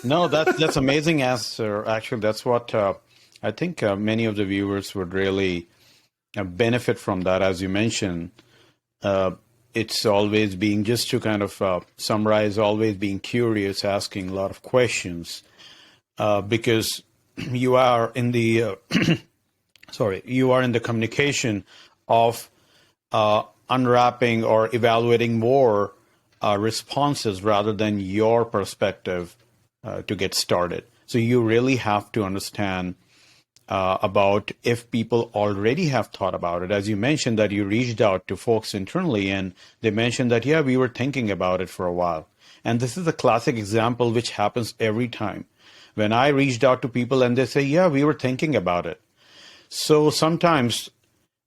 No, that's amazing answer. Actually, that's what I think many of the viewers would really benefit from that. As you mentioned, uh, it's always being, just to kind of summarize, always being curious, asking a lot of questions, because you are in the you are in the communication of unwrapping or evaluating more responses rather than your perspective to get started. So you really have to understand about if people already have thought about it. As you mentioned that you reached out to folks internally and they mentioned that, yeah, we were thinking about it for a while. And this is a classic example which happens every time. When I reached out to people and they say, yeah, we were thinking about it. So sometimes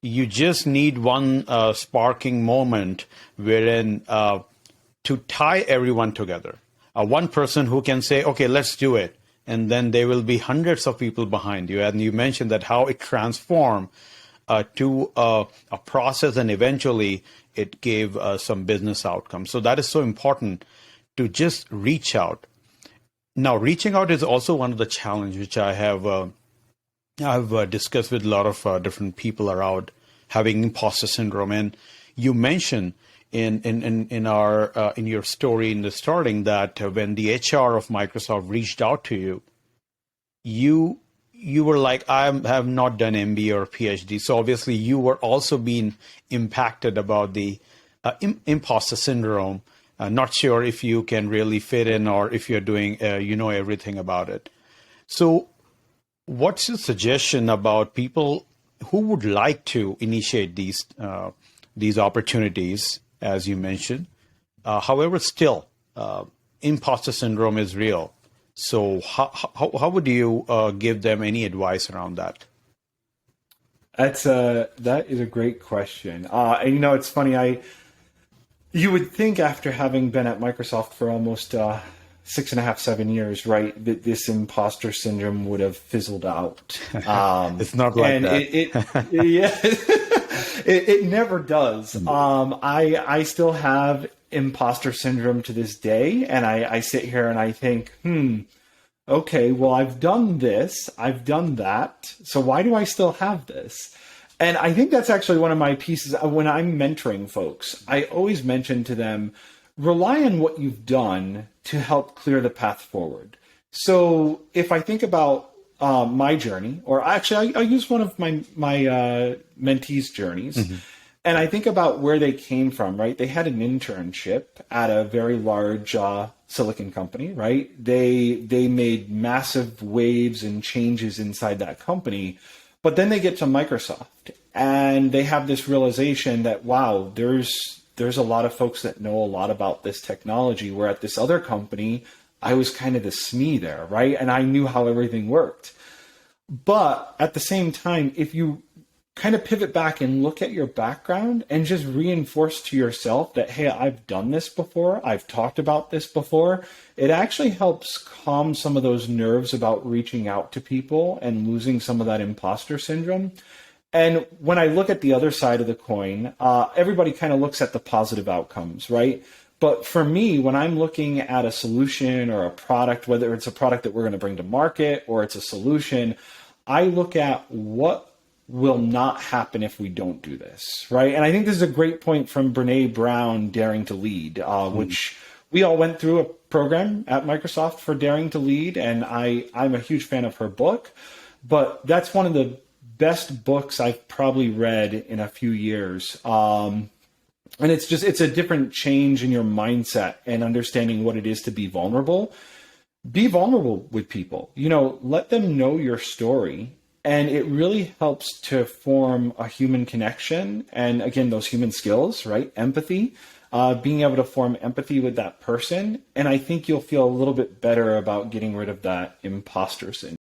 you just need one sparking moment wherein to tie everyone together. One person who can say, okay, let's do it. And then there will be hundreds of people behind you. And you mentioned that how it transformed to a process and eventually it gave some business outcomes. So that is so important to just reach out. Now, reaching out is also one of the challenges which I've discussed with a lot of different people around having imposter syndrome. And you mentioned in your story in the starting that when the HR of Microsoft reached out to you, you were like, I have not done MBA or PhD. So obviously you were also being impacted about the imposter syndrome. Not sure if you can really fit in or if you're doing, you know everything about it. So what's your suggestion about people who would like to initiate these opportunities, as you mentioned? However, still, imposter syndrome is real. So how would you give them any advice around that? That is a great question. And you know, it's funny. You would think after having been at Microsoft for almost 6.5, 7 years, right, that this imposter syndrome would have fizzled out. It's not like that. Yeah, it never does. I still have imposter syndrome to this day, and I sit here and I think, okay, well, I've done this, I've done that, so why do I still have this? And I think that's actually one of my pieces. When I'm mentoring folks, I always mention to them, rely on what you've done to help clear the path forward. So if I think about my journey, or actually I'll use one of my mentees' journeys, and I think about where they came from, right? They had an internship at a very large silicon company, right? They made massive waves and changes inside that company. But then they get to Microsoft and they have this realization that, wow, there's a lot of folks that know a lot about this technology, where at this other company, I was kind of the SME there, right? And I knew how everything worked. But at the same time, if you kind of pivot back and look at your background and just reinforce to yourself that, hey, I've done this before, I've talked about this before, it actually helps calm some of those nerves about reaching out to people and losing some of that imposter syndrome. And when I look at the other side of the coin, everybody kind of looks at the positive outcomes, right? But for me, when I'm looking at a solution or a product, whether it's a product that we're going to bring to market or it's a solution, I look at what will not happen if we don't do this, right? And I think this is a great point from Brene Brown, Daring to Lead, which we all went through a program at Microsoft for Daring to Lead, and I'm a huge fan of her book. But that's one of the best books I've probably read in a few years. And it's a different change in your mindset and understanding what it is to be vulnerable. Be vulnerable with people, let them know your story. And it really helps to form a human connection. And again, those human skills, right? Empathy, being able to form empathy with that person. And I think you'll feel a little bit better about getting rid of that imposter syndrome.